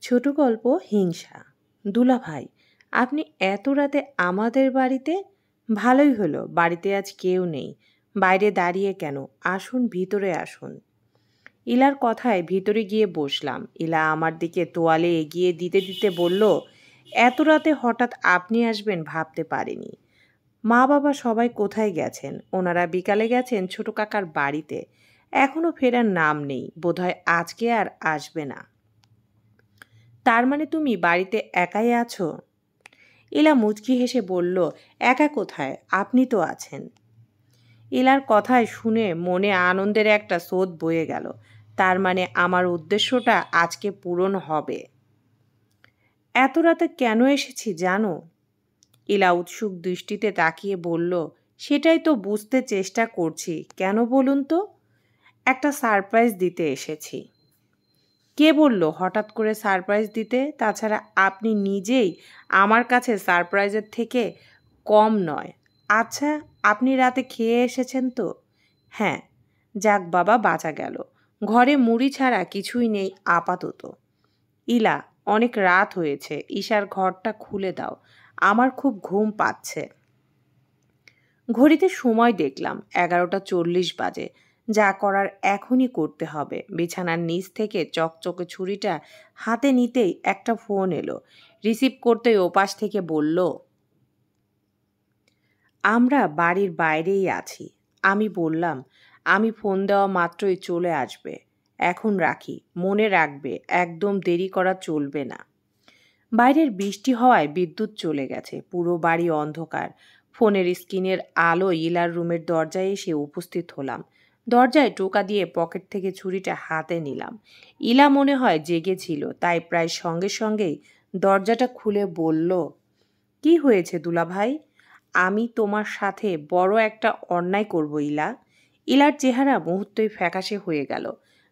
ছোট গল্প হিংসা। দুলাভাই, আপনি এত রাতে আমাদের বাড়িতে? ভালোই হলো, বাড়িতে আজ কেউ নেই। বাইরে দাঁড়িয়ে কেন? আসুন, ভিতরে আসুন। ইলার কথায় ভিতরে গিয়ে বসলাম। ইলা আমার দিকে তোয়ালে এগিয়ে দিতে দিতে বলল, এত রাতে হঠাৎ আপনি আসবেন ভাবতে পারিনি। মা বাবা সবাই কোথায় গেছেন? ওনারা বিকালে গেছেন ছোট কাকার বাড়িতে। এখনো ফেরার নাম নেই, বোধহয় আজকে আর আসবে না। তার মানে তুমি বাড়িতে একাই আছো? ইলা মুচকি হেসে বলল, একা কোথায়, আপনি তো আছেন। ইলার কথায় শুনে মনে আনন্দের একটা স্রোত বয়ে গেল। তার মানে আমার উদ্দেশ্যটা আজকে পূরণ হবে। এত রাতে কেন এসেছি জানো? ইলা উৎসুক দৃষ্টিতে তাকিয়ে বলল, সেটাই তো বুঝতে চেষ্টা করছি। কেন বলুন তো? একটা সারপ্রাইজ দিতে এসেছি। কে বলল হঠাৎ করে সারপ্রাইজ দিতে? তাছাড়া আপনি নিজেই আমার কাছে সারপ্রাইজের থেকে কম নয়। আচ্ছা, আপনি রাতে খেয়ে এসেছেন তো? হ্যাঁ। যাক বাবা, বাঁচা গেল। ঘরে মুড়ি ছাড়া কিছুই নেই আপাতত। ইলা, অনেক রাত হয়েছে, ঈশার ঘরটা খুলে দাও, আমার খুব ঘুম পাচ্ছে। ঘড়িতে সময় দেখলাম 11:40 বাজে। যা করার এখনই করতে হবে। বিছানার নিচ থেকে চকচকে ছুরিটা হাতে নিতেই একটা ফোন এলো। রিসিভ করতেই ওপাশ থেকে বলল, আমরা বাড়ির বাইরেই আছি। আমি বললাম, আমি ফোন দেওয়া মাত্রই চলে আসবে। এখন রাখি, মনে রাখবে একদম দেরি করা চলবে না। বাইরের বৃষ্টি হওয়ায় বিদ্যুৎ চলে গেছে, পুরো বাড়ি অন্ধকার। ফোনের স্ক্রিনের আলো ইলার রুমের দরজায় এসে উপস্থিত হলাম। দরজায় টোকা দিয়ে পকেট থেকে ছুরিটা হাতে নিলাম। ইলা মনে হয় জেগেছিল, তাই প্রায় সঙ্গে সঙ্গেই দরজাটা খুলে বলল, কি হয়েছে দুলাভাই? আমি তোমার সাথে বড় একটা অন্যায় করব ইলা। ইলার চেহারা মুহূর্তেই ফ্যাকাশে হয়ে গেল।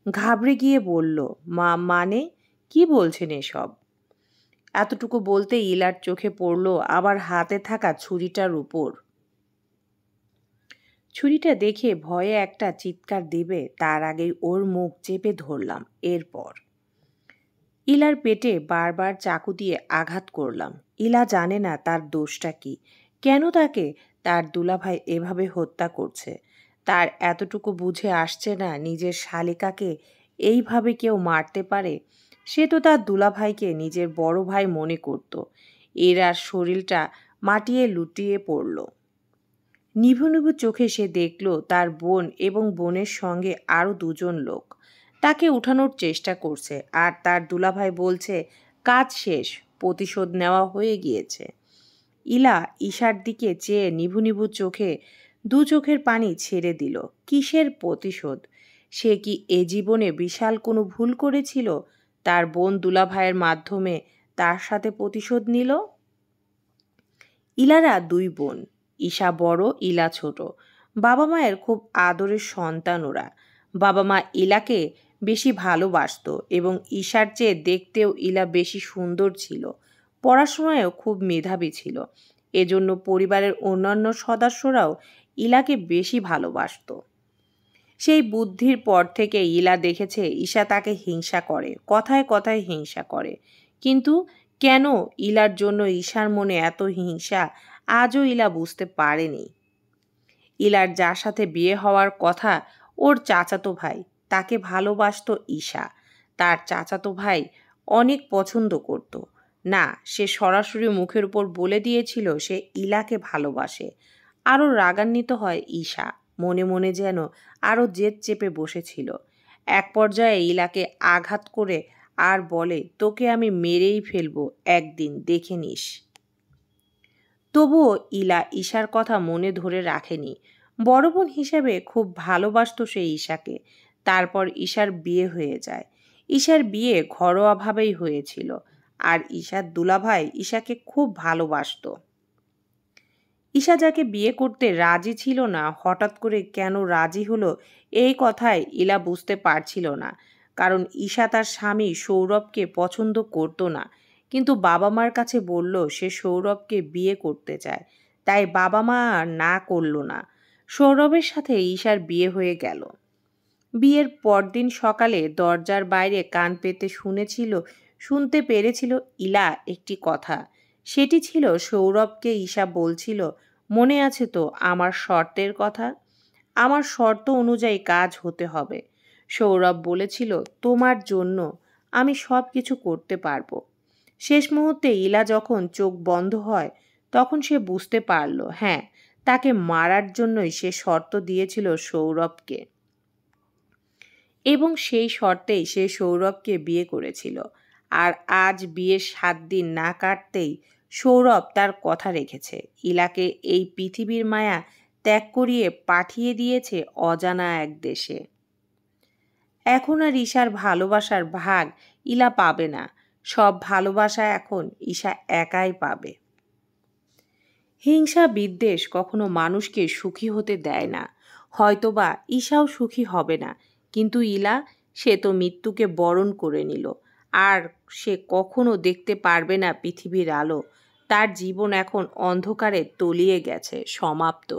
ঘাবড়ে গিয়ে বলল, মানে কি বলছেন এসব? এতটুকু বলতে ইলার চোখে পড়ল আবার হাতে থাকা ছুরিটার উপর। ছুরিটা দেখে ভয়ে একটা চিৎকার দিবে তার আগেই ওর মুখ চেপে ধরলাম। এরপর ইলার পেটে বারবার চাকু দিয়ে আঘাত করলাম। ইলা জানে না তার দোষটা কি, কেন তাকে তার দুলাভাই এভাবে হত্যা করছে। তার এতটুকু বুঝে আসছে না নিজের শালিকাকে এইভাবে কেউ মারতে পারে। সে তো তার দুলাভাইকে নিজের বড় ভাই মনে করত। এর আর শরীরটা মাটিয়ে লুটিয়ে পড়ল। নিভু নিভু চোখে সে দেখল তার বোন এবং বোনের সঙ্গে আরও দুজন লোক তাকে উঠানোর চেষ্টা করছে, আর তার দুলাভাই বলছে, কাজ শেষ, প্রতিশোধ নেওয়া হয়ে গিয়েছে। ইলা ঈশার দিকে চেয়ে নিভু নিভু চোখে দু চোখের পানি ছেড়ে দিল। কিসের প্রতিশোধ? সে কি এ জীবনে বিশাল কোনো ভুল করেছিল? তার বোন দুলাভাইয়ের মাধ্যমে তার সাথে প্রতিশোধ নিল। ইলারা দুই বোন, ঈশা বড়, ইলা ছোট। বাবা মায়ের খুব আদরের সন্তান ওরা। বাবা মা ইলাকে বেশি ভালোবাসতো এবং ঈশার চেয়ে দেখতেও ইলা বেশি সুন্দর ছিল। পড়াশোনায়ও খুব মেধাবী ছিল। এজন্য পরিবারের অন্যান্য সদস্যরাও ইলাকে বেশি ভালোবাসতো। সেই বুদ্ধির পর থেকে ইলা দেখেছে ঈশা তাকে হিংসা করে, কথায় কথায় হিংসা করে। কিন্তু কেন ইলার জন্য ঈশার মনে এত হিংসা আজও ইলা বুঝতে পারেনি। ইলার যার সাথে বিয়ে হওয়ার কথা, ওর চাচাতো ভাই, তাকে ভালোবাসতো ঈশা। তার চাচাতো ভাই অনেক পছন্দ করত। না, সে সরাসরি মুখের উপর বলে দিয়েছিল সে ইলাকে ভালোবাসে। আরও রাগান্বিত হয় ঈশা, মনে মনে যেন আরও জেদ চেপে বসেছিল। এক পর্যায়ে ইলাকে আঘাত করে আর বলে, তোকে আমি মেরেই ফেলবো একদিন, দেখে নিস। তবুও ইলা ঈশার কথা মনে ধরে রাখেনি। বড় বোন হিসেবে খুব ভালোবাসতো সে ঈশাকে। তারপর ঈশার বিয়ে হয়ে যায়। ঈশার বিয়ে ঘরোয়াভাবেই হয়েছিল, আর ঈশার দুলাভাই ঈশাকে খুব ভালোবাসতো। ঈশা যাকে বিয়ে করতে রাজি ছিল না, হঠাৎ করে কেন রাজি হলো এই কথায় ইলা বুঝতে পারছিল না। কারণ ঈশা তার স্বামী সৌরভকে পছন্দ করতো না, কিন্তু বাবা মার কাছে বলল সে সৌরভকে বিয়ে করতে চায়। তাই বাবা মা আর না করল না। সৌরভের সাথে ঈশার বিয়ে হয়ে গেল। বিয়ের পরদিন সকালে দরজার বাইরে কান পেতে শুনেছিল শুনতে পেরেছিল ইলা একটি কথা। সেটি ছিল সৌরভকে ঈশা বলছিল, মনে আছে তো আমার শর্তের কথা? আমার শর্ত অনুযায়ী কাজ হতে হবে। সৌরভ বলেছিল, তোমার জন্য আমি সব কিছু করতে পারবো। শেষ মুহূর্তে ইলা যখন চোখ বন্ধ হয় তখন সে বুঝতে পারল, হ্যাঁ, তাকে মারার জন্যই সে শর্ত দিয়েছিল সৌরভকে, এবং সেই শর্তেই সে সৌরভকে বিয়ে করেছিল। আর আজ বিয়ের 7 দিন না কাটতেই সৌরভ তার কথা রেখেছে। ইলাকে এই পৃথিবীর মায়া ত্যাগ করিয়ে পাঠিয়ে দিয়েছে অজানা এক দেশে। এখন আর ঈশার ভালোবাসার ভাগ ইলা পাবে না। সব ভালোবাসা এখন ঈশা একাই পাবে। হিংসা বিদ্বেষ কখনো মানুষকে সুখী হতে দেয় না। হয়তোবা ঈশাও সুখী হবে না, কিন্তু ইলা, সে তো মৃত্যুকে বরণ করে নিল। আর সে কখনো দেখতে পারবে না পৃথিবীর আলো। তার জীবন এখন অন্ধকারে তলিয়ে গেছে, সমাপ্ত।